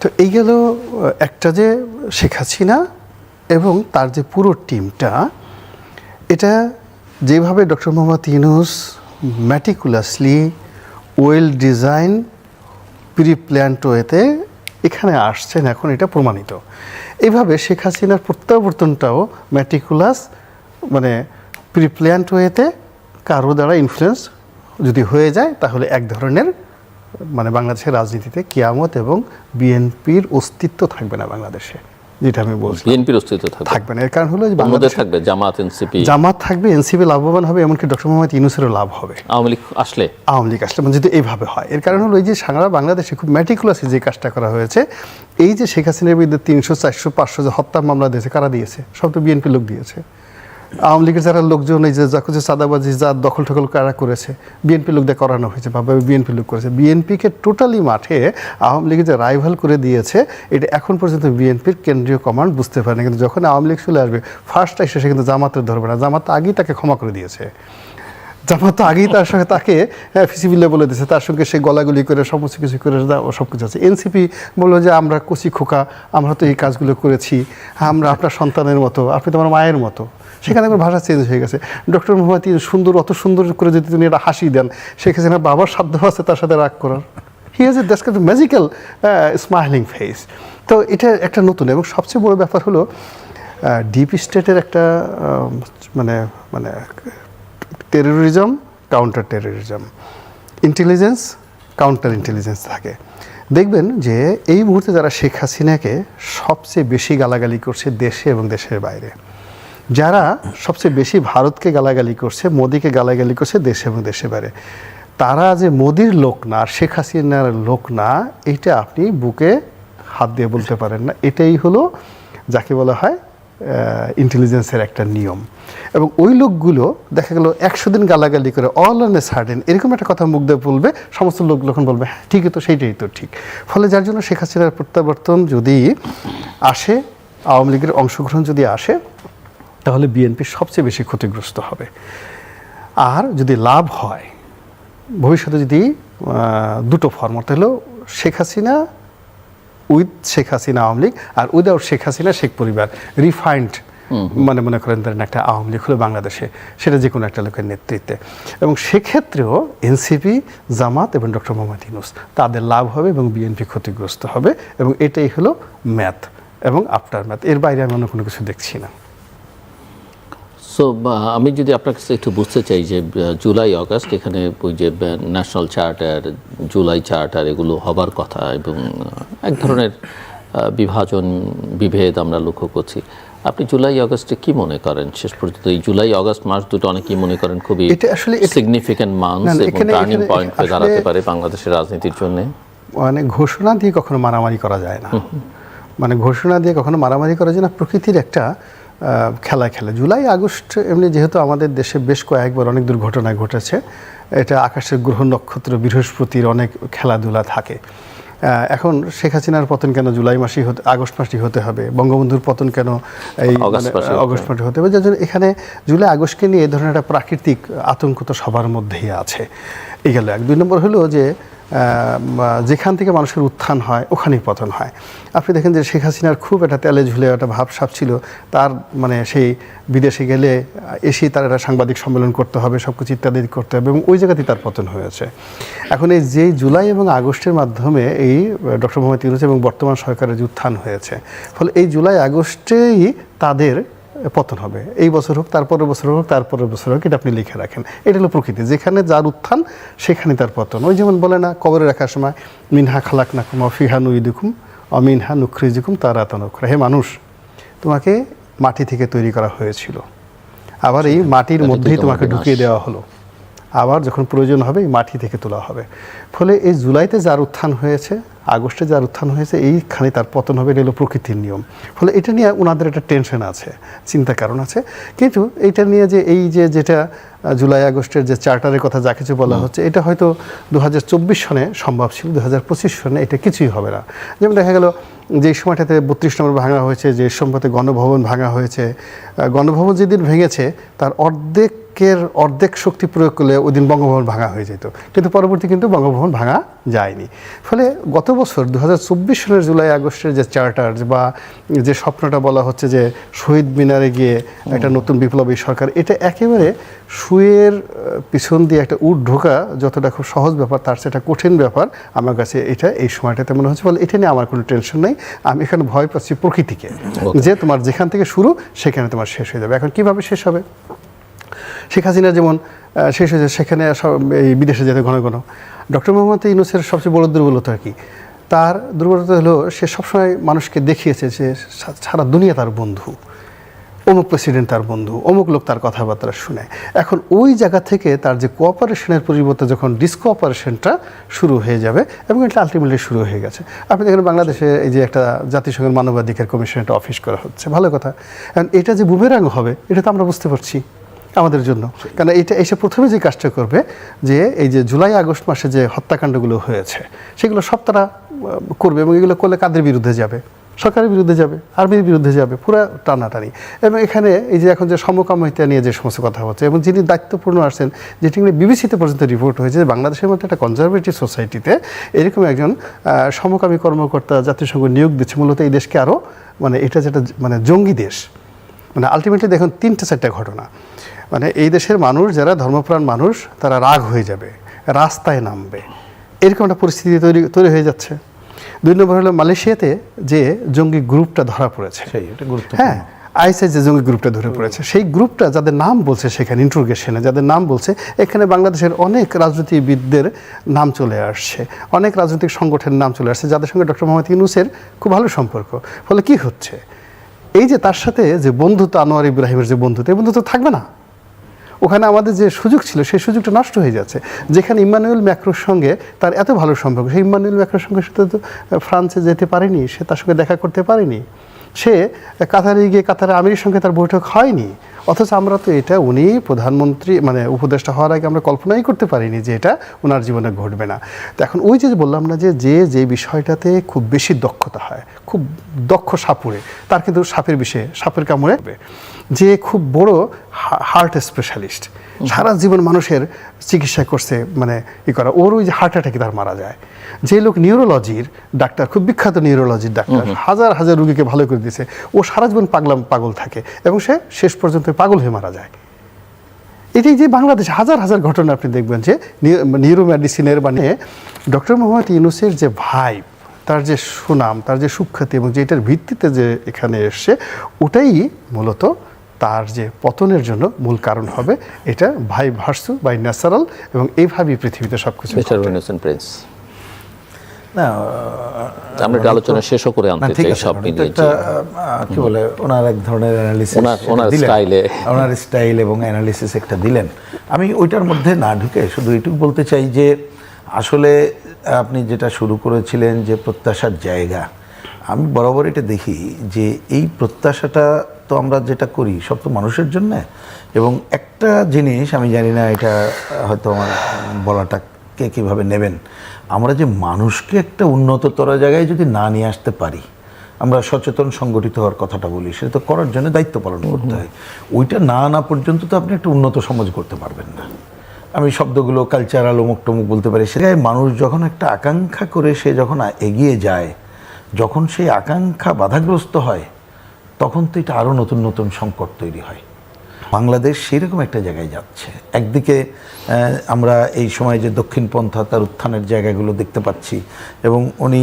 তো এই গেল একটা যে শেখ হাসিনা এবং তার যে পুরো টিমটা, এটা যেভাবে doctor Mohammad Yunus meticulously well design pre planned ওয়েতে এখানে আসছেন, এখন এটা প্রমাণিত। এইভাবে শেখ হাসিনার প্রত্যাবর্তনটাও ম্যাটিকুলাস মানে প্রি প্ল্যান্ড ওয়েতে কারো দ্বারা ইনফ্লুয়েন্স যদি হয়ে যায়, তাহলে এক ধরনের মানে বাংলাদেশের রাজনীতিতে কিয়ামত এবং বিএনপির অস্তিত্ব থাকবে না বাংলাদেশে, যেটা আমি বলছি। বিএনপির অস্তিত্ব থাকবে না। এর কারণ হলো বাংলাদেশ থাকবে জামাত, এনসিপি। জামাত থাকবে, এনসিপি লাভবান হবে, এমনকি ডক্টর মোহাম্মদ ইউনূসেরও লাভ হবে আওয়ামী লীগ আসলে মানে যদি এইভাবে হয়। এর কারণ হলো এই যে সারা বাংলাদেশে খুব ম্যাটিকুলাসলি যে কাজটা করা হয়েছে, এই যে শেখ হাসিনার বিরুদ্ধে 300, 400, 500 যে হত্যা মামলা দিয়েছে, কারা দিয়েছে? সব তো বিএনপি লোক দিয়েছে। আওয়ামী লীগের যারা লোকজন এই যে চাঁদাবাজি যা দখল ঠকল কারা করেছে, বিএনপি লোক দিয়ে করানো হয়েছে, বা বিএনপি লোক করেছে। বিএনপিকে টোটালি মাঠে আওয়ামী লীগের যে রাইভাল করে দিয়েছে, এটা এখন পর্যন্ত বিএনপির কেন্দ্রীয় কমান্ড বুঝতে পারে না। কিন্তু যখন আওয়ামী লীগ চলে আসবে, ফার্স্ট এসে সে কিন্তু জামাতের ধরবে না। জামাত আগেই তাকে ক্ষমা করে দিয়েছে। জামাত তো আগেই তার সঙ্গে তাকে ফিসিবিলে বলে দিয়েছে, তার সঙ্গে সে গলাগুলি করে সমস্ত কিছু করে সব কিছু আছে। এনসিপি বললো যে আমরা কচি খোকা, আমরা তো এই কাজগুলো করেছি, আমরা আপনার সন্তানের মতো, আপনি তো আমার মায়ের মতো। সেখানে আমার ভাষা চেঞ্জ হয়ে গেছে। ডক্টর মোহাম্মদ সুন্দর, অত সুন্দর করে যদি তিনি একটা হাসি দেন, সেখানে বাবার সাধ্য আছে তার সাথে রাগ করার। He has a that's kind of magical smiling face. তো এটা একটা নতুন, এবং সবচেয়ে বড় ব্যাপার হলো ডিপ স্টেটের একটা মানে মানে terrorism, counter terrorism, intelligence, counter intelligence থাকে। দেখবেন যে এই মুহূর্তে যারা শেখ হাসিনাকে সবচেয়ে বেশি গালাগালি করছে দেশে এবং দেশের বাইরে, যারা সবচেয়ে বেশি ভারতকে গালাগালি করছে, মোদিকে গালাগালি করছে দেশে এবং দেশের বাইরে, তারা যে মোদির লোক না, শেখ হাসিনার লোক না, এইটা আপনি বুকে হাত দিয়ে বলতে পারেন না। এটাই হলো যাকে বলা হয় ইন্টেলিজেন্সের একটা নিয়ম। এবং ওই লোকগুলো দেখা গেল 100 দিন গালাগালি করে অল অন এ সার্টেন এরকম একটা কথা মুখ দিয়ে বলবে, সমস্ত লোক যখন বলবে হ্যাঁ ঠিকই তো, সেইটাই তো ঠিক। ফলে যার জন্য শেখ হাসিনার প্রত্যাবর্তন যদি আসে, আওয়ামী লীগের অংশগ্রহণ যদি আসে, তাহলে বিএনপি সবচেয়ে বেশি ক্ষতিগ্রস্ত হবে। আর যদি লাভ হয় ভবিষ্যতে, যদি দুটো ফর্মত হলো শেখ হাসিনা উইথ শেখ হাসিনা আওয়ামী লীগ, আর উইদাউট শেখ হাসিনা শেখ পরিবার, রিফাইন্ড মানে মনে করেন ধরেন একটা আওয়ামী লীগ হলো বাংলাদেশে, সেটা যে কোনো একটা লোকের নেতৃত্বে। এবং সেক্ষেত্রেও এনসিপি, জামাত এবং ডক্টর মোহাম্মদ ইউনূস তাদের লাভ হবে এবং বিএনপি ক্ষতিগ্রস্ত হবে। এবং এটাই হলো ম্যাথ এবং আফটার ম্যাথ, এর বাইরে আমি অন্য কোনো কিছু দেখছি না। সো আমি যদি আপনার কাছে একটু বুঝতে চাই যে জুলাই আগস্ট এখানে ওই যে ন্যাশনাল চার্টার, জুলাই চার্টার এগুলো হবার কথা, এবং এক ধরনের বিভাজন, বিভেদ আমরা লক্ষ্য করছি। আপনি জুলাই আগস্টে কি মনে করেন? শেষ পর্যন্ত এই জুলাই আগস্ট মাস দুটো অনেকেই মনে করেন খুবই সিগনিফিক্যান্ট মান্থ এবং টার্নিং পয়েন্ট হয়ে দাঁড়াতে পারে বাংলাদেশের রাজনীতির জন্য। মানে ঘোষণা দিয়ে কখনো মারামারি করা যায় না, মানে ঘোষণা দিয়ে কখনো মারামারি করা যায় না। প্রকৃতির একটা খেলা খেলে। জুলাই আগস্ট এমনি যেহেতু আমাদের দেশে বেশ কয়েকবার অনেক দুর্ঘটনা ঘটেছে, এটা আকাশের গ্রহ নক্ষত্র বৃহস্পতির অনেক খেলাধুলা থাকে। এখন শেখ হাসিনার পতন কেন জুলাই মাসেই আগস্ট মাসেই হতে হবে? বঙ্গবন্ধুর পতন কেন এই আগস্ট মাসে হতে হবে? যার জন্য এখানে জুলাই আগস্টকে নিয়ে এই ধরনের একটা প্রাকৃতিক আতঙ্ক তো সবার মধ্যেই আছে। এই গেল এক। 2 নম্বর হলো যে যেখান থেকে মানুষের উত্থান হয় ওখানেই পতন হয়। আপনি দেখেন যে শেখ হাসিনার খুব একটা তেলে ঝুলে একটা ভাবসাব ছিল, তার মানে সেই বিদেশে গেলে এসেই তার একটা সাংবাদিক সম্মেলন করতে হবে, সব কিছু ইত্যাদি করতে হবে, এবং ওই জায়গাতেই তার পতন হয়েছে। এখন এই যে জুলাই এবং আগস্টের মাধ্যমে এই ডক্টর মোহাম্মদ ইউনূস এবং বর্তমান সরকারের যে উত্থান হয়েছে, ফলে এই জুলাই আগস্টেই তাদের পতন হবে। এই বছর হোক, তারপরের বছর হোক, তারপরের বছর হোক, এটা আপনি লিখে রাখেন। এটা হলো প্রকৃতি, যেখানে যার উত্থান সেখানে তার পতন। ওই যেমন বলে না কবরে রাখার সময়, মিনহা খালাকনাকুম ওয়া ফিহা নুইদুকুম ওয়া মিনহা নুখরিজুকুম তারাতান উখরা। হে মানুষ, তোমাকে মাটি থেকে তৈরি করা হয়েছিল, আবার এই মাটির মধ্যেই তোমাকে ঢুকিয়ে দেওয়া হলো, আবার যখন প্রয়োজন হবে এই মাটি থেকে তোলা হবে। ফলে এই জুলাইতে যার উত্থান হয়েছে, আগস্টে যার উত্থান হয়েছে, এইখানে তার পতন হবে। এটা হলো প্রকৃতির নিয়ম। ফলে এটা নিয়ে ওনাদের একটা টেনশন আছে, চিন্তা কারণ আছে। কিন্তু এইটা নিয়ে যে এই যে যেটা জুলাই আগস্টের যে চার্টারের কথা যা কিছু বলা হচ্ছে, এটা হয়তো 2024 সনে সম্ভব ছিল, 2025 সনে এটা কিছুই হবে না। যেমন দেখা গেল যে সময়টাতে 32 নম্বর ভাঙা হয়েছে, যে সময়তে গণভবন ভাঙা হয়েছে, গণভবন যেদিন ভেঙেছে তার অর্ধেক অর্ধেকের অর্ধেক শক্তি প্রয়োগ করলে ওই দিন বঙ্গভবন ভাঙা হয়ে যেত, কিন্তু পরবর্তী কিন্তু বঙ্গভবন ভাঙা যায়নি। ফলে গত বছর 2024 সালের জুলাই আগস্টের যে চার্টার বা যে স্বপ্নটা বলা হচ্ছে যে শহীদ মিনারে গিয়ে একটা নতুন বিপ্লবী সরকার, এটা একেবারে শুয়ের পিছন দিয়ে একটা উট ঢোকা যতটা খুব সহজ ব্যাপার তার সেটা কঠিন ব্যাপার আমার কাছে এটা এই সময়টাতে মনে হচ্ছে। ফলে এটা নিয়ে আমার কোনো টেনশন নেই, আমি এখানে ভয় পাচ্ছি প্রকৃতিকে, যে তোমার যেখান থেকে শুরু সেখানে তোমার শেষ হয়ে যাবে। এখন কিভাবে শেষ হবে? শেখ হাসিনা যেমন শেষ হয়েছে, সেখানে এই বিদেশে যেতে ঘন ঘন। ডক্টর মোহাম্মদ ইউনূসের সবচেয়ে বড় দুর্বলতা কি? তার দুর্বলতা হলো সে সবসময় মানুষকে দেখিয়েছে যে সারা দুনিয়া তার বন্ধু, অমুক প্রেসিডেন্ট তার বন্ধু, অমুক লোক তার কথাবার্তা শুনে। এখন ওই জায়গা থেকে তার যে কোঅপারেশনের পরিবর্তে যখন ডিসকোঅপারেশনটা শুরু হয়ে যাবে, এবং এটা আলটিমেটলি শুরু হয়ে গেছে। আপনি দেখেন বাংলাদেশে এই যে একটা জাতিসংঘের মানবাধিকার কমিশন একটা অফিস করা হচ্ছে, ভালো কথা। কারণ এটা যে বুমেরাং হবে এটা তো আমরা বুঝতে পারছি আমাদের জন্য, কারণ এটা এসে প্রথমে যে কাজটা করবে যে এই যে জুলাই আগস্ট মাসে যে হত্যাকাণ্ডগুলো হয়েছে সেগুলো সব তারা করবে, এবং এগুলো করলে কাদের বিরুদ্ধে যাবে? সরকারের বিরুদ্ধে যাবে, আর্মির বিরুদ্ধে যাবে, পুরো টানাটানি। এবং এখানে এই যে এখন যে সমকামিতা নিয়ে যে সমস্ত কথা হচ্ছে, এবং যিনি দায়িত্বপূর্ণ আসছেন, যেটি বিবিসিতে পর্যন্ত রিপোর্ট হয়েছে যে বাংলাদেশের মধ্যে একটা কনজারভেটিভ সোসাইটিতে এরকম একজন সমকামী কর্মকর্তা জাতিসংঘ নিয়োগ দিচ্ছে, মূলত এই দেশকে আরও মানে এটা যেটা মানে জঙ্গি দেশ। মানে আলটিমেটলি দেখুন 3-4টা ঘটনা, মানে এই দেশের মানুষ যারা ধর্মপ্রাণ মানুষ তারা রাগ হয়ে যাবে, রাস্তায় নামবে, এরকম একটা পরিস্থিতি তৈরি হয়ে যাচ্ছে। 2 নম্বর হলো মালয়েশিয়াতে যে জঙ্গি গ্রুপটা ধরা পড়েছে, হ্যাঁ আইএসআই যে জঙ্গি গ্রুপটা ধরে পড়েছে, সেই গ্রুপটা যাদের নাম বলছে সেখানে ইন্ট্রোগেশনে যাদের নাম বলছে, এখানে বাংলাদেশের অনেক রাজনীতিবিদদের নাম চলে আসছে, অনেক রাজনৈতিক সংগঠনের নাম চলে আসছে যাদের সঙ্গে ডক্টর মোহাম্মদ ইউনূসের খুব ভালো সম্পর্ক। ফলে কি হচ্ছে, এই যে তার সাথে যে বন্ধুত্ব, আনোয়ার ইব্রাহিমের যে বন্ধুত্ব, এই বন্ধুত্ব থাকবে না। ওখানে আমাদের যে সুযোগ ছিল সেই সুযোগটা নষ্ট হয়ে যাচ্ছে। যেখানে ইম্মানুয়েল ম্যাক্রোর সঙ্গে তার এত ভালো সম্পর্ক, সেই ইম্মানুয়েল ম্যাক্রোর সঙ্গে সে তো ফ্রান্সে যেতে পারেনি, সে তার সঙ্গে দেখা করতে পারেনি, সে কাতারে গিয়ে কাতারে আমিরের সঙ্গে তার বৈঠক হয়নি। অথচ আমরা তো এটা উনি প্রধানমন্ত্রী মানে উপদেষ্টা হওয়ার আগে আমরা কল্পনাই করতে পারিনি যে এটা ওনার জীবনে ঘটবে না। তো এখন ওই যে বললাম না যে বিষয়টাতে খুব বেশি দক্ষতা হয়, খুব দক্ষ সাপুরে, তার কিন্তু সাপের কামড়ে যে খুব বড় হার্ট স্পেশালিস্ট, সারা জীবন মানুষের চিকিৎসা করছে, মানে করা, ওর ওই যে হার্ট অ্যাটাকে তার মারা যায়। যে লোক নিউরোলজির ডাক্তার, খুব বিখ্যাত নিউরোলজির ডাক্তার, হাজার হাজার রুগীকে ভালো করে দিয়েছে, ও সারা জীবন পাগল থাকে এবং সে শেষ পর্যন্ত পাগল হয়ে মারা যায়। এটাই যে বাংলাদেশে হাজার হাজার ঘটনা আপনি দেখবেন যে নিউরো মেডিসিনের মানে ডক্টর মোহাম্মদ ইউনূসের যে ভাইব, তার যে সুনাম, তার যে সুখ্যাতি, এবং যেটার ভিত্তিতে যে এখানে এসছে, ওটাই মূলত তার যে পতনের জন্য মূল কারণ হবে। এটা ভাই ভার্সু বাই ন্যাচারাল, এবং এইভাবেই পৃথিবীতে সবকিছু। প্রিন্স, না আমরা একটা আলোচনা শেষও করে আনতে চাই সব মিলিয়ে। কি বলে, ওনার এক ধরনের অ্যানালিসিস, ওনার স্টাইল এবং অ্যানালিসিস একটা দিলেন। আমি ওইটার মধ্যে না ঢুকে শুধু এইটুকু বলতে চাই যে আসলে আপনি যেটা শুরু করেছিলেন যে প্রত্যাশার জায়গা, আমি বরাবর এটা দেখি যে এই প্রত্যাশাটা তো আমরা যেটা করি সব তো মানুষের জন্য। এবং একটা জিনিস আমি জানি না, এটা হয়তো আমার বলাটা কে কীভাবে নেবেন, আমরা যে মানুষকে একটা উন্নততর জায়গায় যদি না নিয়ে আসতে পারি, আমরা সচেতন সংগঠিত হওয়ার কথাটা বলি, সেটা তো করার জন্য দায়িত্ব পালন করতে হয়। ওইটা না পর্যন্ত তো আপনি একটা উন্নত সমাজ করতে পারবেন না। আমি শব্দগুলো কালচারাল অমুক টমুক বলতে পারি, সেটাই মানুষ যখন একটা আকাঙ্ক্ষা করে সে যখন এগিয়ে যায়, যখন সেই আকাঙ্ক্ষা বাধাগ্রস্ত হয়, তখন তো এটা আরও নতুন নতুন সংকট তৈরি হয়। বাংলাদেশ সেরকম একটা জায়গায় যাচ্ছে। একদিকে আমরা এই সময় যে দক্ষিণপন্থা তার উত্থানের জায়গাগুলো দেখতে পাচ্ছি, এবং উনি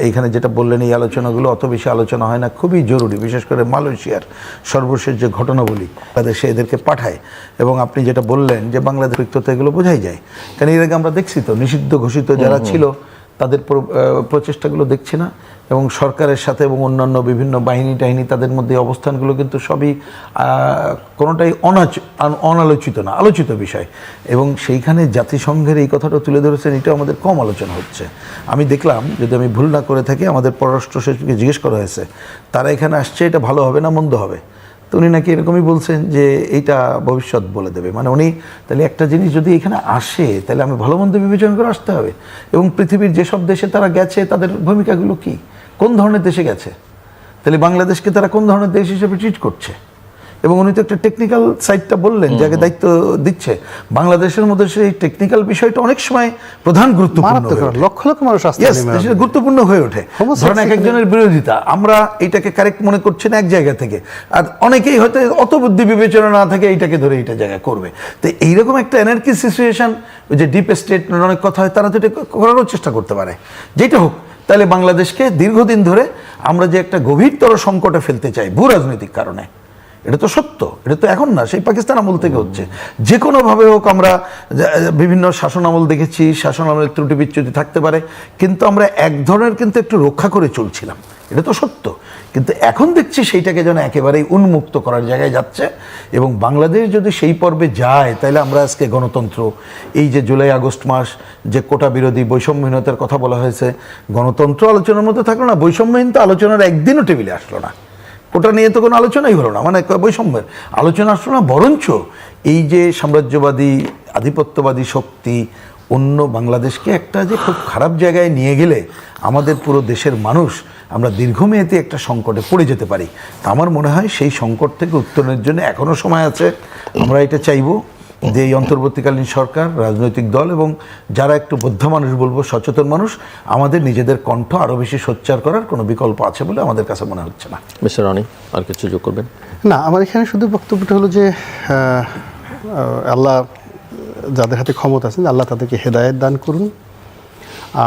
এইখানে যেটা বললেন, এই আলোচনাগুলো অত বেশি আলোচনা হয় না, খুবই জরুরি। বিশেষ করে মালয়েশিয়ার সর্বশেষ যে ঘটনাবলী বাংলাদেশে এদেরকে পাঠায়, এবং আপনি যেটা বললেন যে বাংলাদেশ রিক্ততা, এগুলো বোঝাই যায়। কারণ এর আগে আমরা দেখছি তো নিষিদ্ধ ঘোষিত যারা ছিল তাদের প্রচেষ্টাগুলো দেখছি না, এবং সরকারের সাথে এবং অন্যান্য বিভিন্ন বাহিনী টাহিনী তাদের মধ্যে অবস্থানগুলো কিন্তু সবই কোনোটাই অনালোচিত না, আলোচিত বিষয়। এবং সেইখানে জাতিসংঘের এই কথাটা তুলে ধরেছেন, এটাও আমাদের কম আলোচনা হচ্ছে। আমি দেখলাম, যদি আমি ভুল না করে থাকি, আমাদের পররাষ্ট্র সচিবকে জিজ্ঞেস করা হয়েছে তারা এখানে আসছে, এটা ভালো হবে না মন্দ হবে, তো উনি নাকি এরকমই বলছেন যে এইটা ভবিষ্যৎ বলে দেবে। মানে উনি তাহলে একটা জিনিস যদি এখানে আসে, তাহলে আমি ভালো মন্দ বিবেচনা করে আসতে হবে। এবং পৃথিবীর যেসব দেশে তারা গেছে তাদের ভূমিকাগুলো কি, কোন ধরনের দেশে গেছে, তাহলে বাংলাদেশকে তারা কোন ধরনের দেশ হিসেবে ট্রিট করছে, এবং উনি তো একটা টেকনিক্যাল সাইডটা বললেন, যাকে দায়িত্ব দিচ্ছে, বাংলাদেশের মধ্যে সেই টেকনিক্যাল বিষয়টা অনেক সময় প্রধান গুরুত্বপূর্ণ হয়ে ওঠে। লক্ষ লক্ষ মানুষ আসতে Yes, সেটা গুরুত্বপূর্ণ হয়ে ওঠে। ধরেন এক একজনের বিরোধিতা, আমরা এটাকে কারেক্ট মনে করছি না এক জায়গা থেকে, আর অনেকেই হয়তো অত বুদ্ধি বিবেচনা না থাকে এইটাকে ধরে এইটা জায়গায় করবে। তো এইরকম একটা এনার্কি সিচুয়েশন, ওই যে ডিপ স্টেট অনেক কথা হয়, তারা তো এটা করারও চেষ্টা করতে পারে। যেটা হোক, তাহলে বাংলাদেশকে দীর্ঘদিন ধরে আমরা যে একটা গভীরতর সংকটে ফেলতে চাই ভূ রাজনৈতিক কারণে, এটা তো সত্য, এটা তো এখন না, সেই পাকিস্তান আমল থেকে হচ্ছে। যে কোনোভাবে হোক আমরা বিভিন্ন শাসন আমল দেখেছি, শাসন আমলের ত্রুটি বিচ্যুতি থাকতে পারে, কিন্তু আমরা এক ধরনের কিন্তু একটু রক্ষা করে চলছিলাম, এটা তো সত্য। কিন্তু এখন দেখছি সেইটাকে যেন একেবারেই উন্মুক্ত করার জায়গায় যাচ্ছে, এবং বাংলাদেশ যদি সেই পর্বে যায়, তাহলে আমরা আজকে গণতন্ত্র, এই যে জুলাই আগস্ট মাস যে কোটা বিরোধী বৈষম্যহীনতার কথা বলা হয়েছে, গণতন্ত্র আলোচনার মধ্যে থাকলো না, বৈষম্যহীন তো আলোচনার একদিনও টেবিলে আসলো না, কোটা নিয়ে তো কোনো আলোচনাই হলো না, মানে বৈষম্যের আলোচনা আসলো না, বরঞ্চ এই যে সাম্রাজ্যবাদী আধিপত্যবাদী শক্তি অন্য বাংলাদেশকে একটা যে খুব খারাপ জায়গায় নিয়ে গেলে আমাদের পুরো দেশের মানুষ আমরা দীর্ঘমেয়াদী একটা সংকটে পড়ে যেতে পারি। তা আমার মনে হয় সেই সংকট থেকে উত্তরণের জন্য এখনও সময় আছে। আমরা এটা চাইবো যে এই অন্তর্বর্তীকালীন সরকার, রাজনৈতিক দল এবং যারা একটু বোদ্ধ মানুষ বলবো, সচেতন মানুষ, আমাদের নিজেদের কণ্ঠ আরও বেশি সোচ্চার করার কোনো বিকল্প আছে বলে আমাদের কাছে মনে হচ্ছে না। মিস্টার রনি, আর কিছু যোগ করবেন? না, আমার এখানে শুধু বক্তব্যটা হলো যে আল্লাহ যাদের হাতে ক্ষমতা আছেন, আল্লাহ তাদেরকে হেদায়েত দান করুন,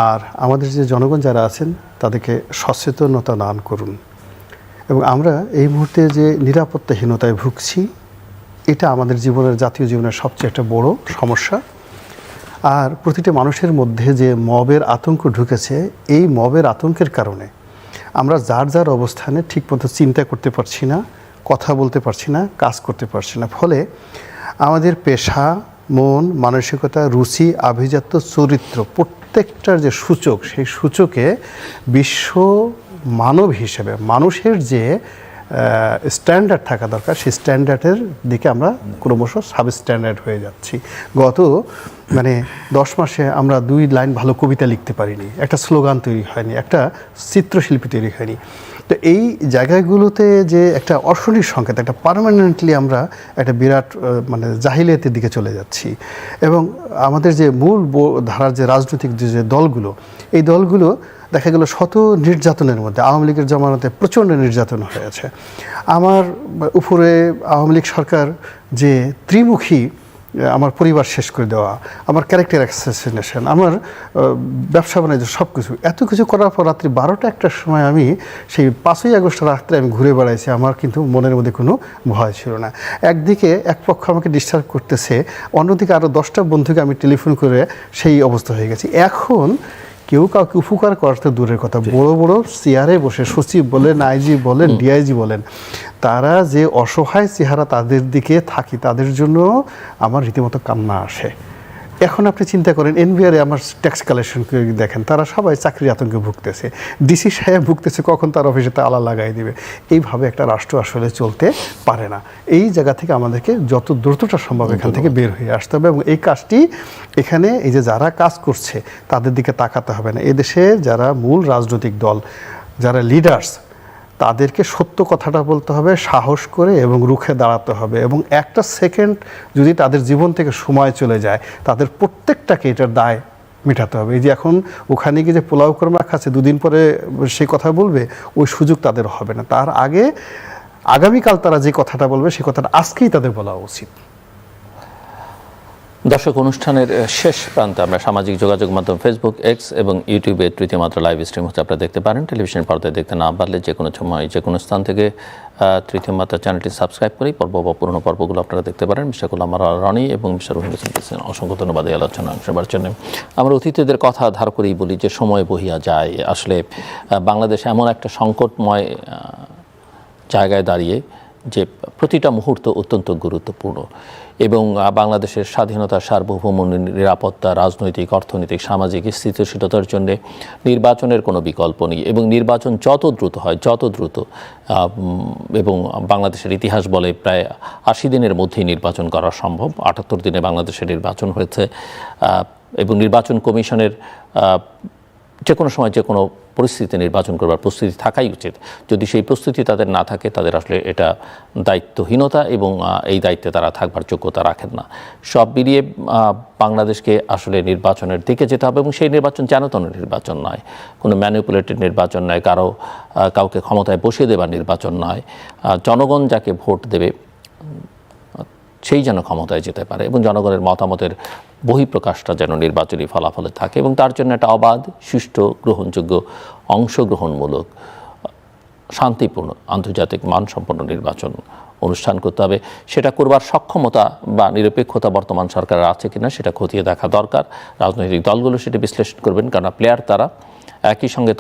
আর আমাদের যে জনগণ যারা আছেন তাদেরকে সচেতনতা দান করুন। এবং আমরা এই মুহূর্তে যে নিরাপত্তাহীনতায় ভুগছি, এটা আমাদের জীবনের, জাতীয় জীবনের সবচেয়ে একটা বড় সমস্যা। আর প্রতিটা মানুষের মধ্যে যে মবের আতঙ্ক ঢুকেছে, এই মবের আতঙ্কের কারণে আমরা যার যার অবস্থানে ঠিকমতো চিন্তা করতে পারছি না, কথা বলতে পারছি না, কাজ করতে পারছি না। ফলে আমাদের পেশা, মন, মানসিকতা, রুচি, আভিজাত্য, চরিত্র প্রত্যেকটার যে সূচক, সেই সূচকে বিশ্ব মানব হিসেবে মানুষের যে স্ট্যান্ডার্ড থাকা দরকার, সেই স্ট্যান্ডার্ডের দিকে আমরা ক্রমশ সাবস্ট্যান্ডার্ড হয়ে যাচ্ছি। গত 10 মাসে আমরা 2 লাইন ভালো কবিতা লিখতে পারিনি, একটা স্লোগান তৈরি হয়নি, একটা চিত্রশিল্পী তৈরি হয়নি। তো এই জায়গাগুলোতে যে একটা অশনির সংকেত, একটা পার্মানেন্টলি আমরা একটা বিরাট জাহিলিয়াতের দিকে চলে যাচ্ছি। এবং আমাদের যে মূল ধারার যে রাজনৈতিক যে দলগুলো, এই দলগুলো দেখা গেল শত নির্যাতনের মধ্যে। আওয়ামী লীগের জমানাতে প্রচণ্ড নির্যাতন হয়েছে। আমার উপরে আওয়ামী লীগ সরকার যে ত্রিমুখী, আমার পরিবার শেষ করে দেওয়া, আমার ক্যারেক্টার অ্যাসাসিনেশন, আমার ব্যবসা বাণিজ্য সব কিছু, এত কিছু করার পর রাত্রি 12টা-1টার সময় আমি সেই 5ই আগস্ট রাত্রে আমি ঘুরে বেড়াইছি। আমার কিন্তু মনের মধ্যে কোনো ভয় ছিল না। একদিকে এক পক্ষ আমাকে ডিস্টার্ব করতেছে, অন্যদিকে আরও 10টা বন্ধুকে আমি টেলিফোন করে সেই অবস্থা হয়ে গেছি। এখন কেউ কাউকে উপকার করার তো দূরের কথা, বড় বড় চেয়ারে বসে সচিব বলেন, আইজি বলেন, ডিআইজি বলেন, তারা যে অসহায় চেহারা তাদের দিকে থাকি, তাদের জন্য আমার রীতিমতো কান্না আসে। এখন আপনি চিন্তা করেন, এনবিআরে আমার ট্যাক্স কালেকশন করে দেখেন, তারা সবাই চাকরির আতঙ্কে ভুগতেছে, ডিসি সাহেব ভুগতেছে, কখন তার অফিসে তালা লাগাই দিবে। এইভাবে একটা রাষ্ট্র আসলে চলতে পারে না। এই জায়গা থেকে আমাদেরকে যত দ্রুতটা সম্ভব এখান থেকে বের হয়ে আসতে হবে। এবং এই কাজটি এখানে এই যে যারা কাজ করছে তাদের দিকে তাকাতে হবে না। এদেশে যারা মূল রাজনৈতিক দল, যারা লিডার্স, তাদেরকে সত্য কথাটা বলতে হবে, সাহস করে এবং রুখে দাঁড়াতে হবে। এবং একটা সেকেন্ড যদি তাদের জীবন থেকে সময় চলে যায়, তাদের প্রত্যেকটাকে এটার দায় মেটাতে হবে। এই যে এখন ওখানে গিয়ে যে পোলাও কর্মা খাচ্ছে, 2 দিন পরে সে কথা বলবে, ওই সুযোগ তাদের হবে না। তার আগে আগামীকাল তারা যে কথাটা বলবে, সে কথাটা আজকেই তাদের বলা উচিত। দর্শক, অনুষ্ঠানের শেষ প্রান্তে আমরা সামাজিক যোগাযোগ মাধ্যম ফেসবুক, এক্স এবং ইউটিউবে তৃতীয় মাত্রা লাইভ স্ট্রিম হচ্ছে, আপনারা দেখতে পারেন। টেলিভিশন পর্দায় দেখতে না পারলে যে কোনো সময় যে কোনো স্থান থেকে তৃতীয় মাত্রা চ্যানেলটি সাবস্ক্রাইব করে পর্ব বা পুরনো পর্বগুলো আপনারা দেখতে পারেন। মিস্টার গোলাম রনি এবং মিস্টার রহিম হোসেন, অসংখ্য ধন্যবাদ এই আলোচনা অংশবার জন্য। আমরা অতিথিদের কথা ধার করেই বলি যে সময় বহিয়া যায়। আসলে বাংলাদেশ এমন একটা সংকটময় জায়গায় দাঁড়িয়ে যে প্রতিটা মুহূর্ত অত্যন্ত গুরুত্বপূর্ণ, এবং বাংলাদেশের স্বাধীনতা, সার্বভৌম, নিরাপত্তা, রাজনৈতিক, অর্থনৈতিক, সামাজিক স্থিতিশীলতার জন্য নির্বাচনের কোনো বিকল্প নেই। এবং নির্বাচন যত দ্রুত হয়, যত দ্রুত, এবং বাংলাদেশের ইতিহাস বলে প্রায় 80 দিনের মধ্যেই নির্বাচন করা সম্ভব। 78 দিনে বাংলাদেশের নির্বাচন হয়েছে, এবং নির্বাচন কমিশনের যে কোনো সময় যে কোনো পরিস্থিতিতে নির্বাচন করবার প্রস্তুতি থাকাই উচিত। যদি সেই প্রস্তুতি তাদের না থাকে, তাদের আসলে এটা দায়িত্বহীনতা এবং এই দায়িত্বে তারা থাকবার যোগ্যতা রাখেন না। সব মিলিয়ে বাংলাদেশকে আসলে নির্বাচনের দিকে যেতে হবে এবং সেই নির্বাচন যেন-তেন নির্বাচন নয়, কোনো ম্যানিপুলেটেড নির্বাচন নয়, কাউকে ক্ষমতায় বসিয়ে দেবার নির্বাচন নয়। জনগণ যাকে ভোট দেবে সেই যেন ক্ষমতায় যেতে পারে এবং জনগণের মতামতের বহিঃপ্রকাশটা যেন নির্বাচনী ফলাফলে থাকে এবং তার জন্য একটা অবাধ, সুষ্ঠু, গ্রহণযোগ্য, অংশগ্রহণমূলক, শান্তিপূর্ণ, আন্তর্জাতিক মানসম্পন্ন নির্বাচন অনুষ্ঠান করতে হবে। সেটা করবার সক্ষমতা বা নিরপেক্ষতা বর্তমান সরকারের আছে কিনা সেটা খতিয়ে দেখা দরকার। রাজনৈতিক দলগুলো সেটা বিশ্লেষণ করবেন, কারণ প্লেয়ার তারা একই সঙ্গে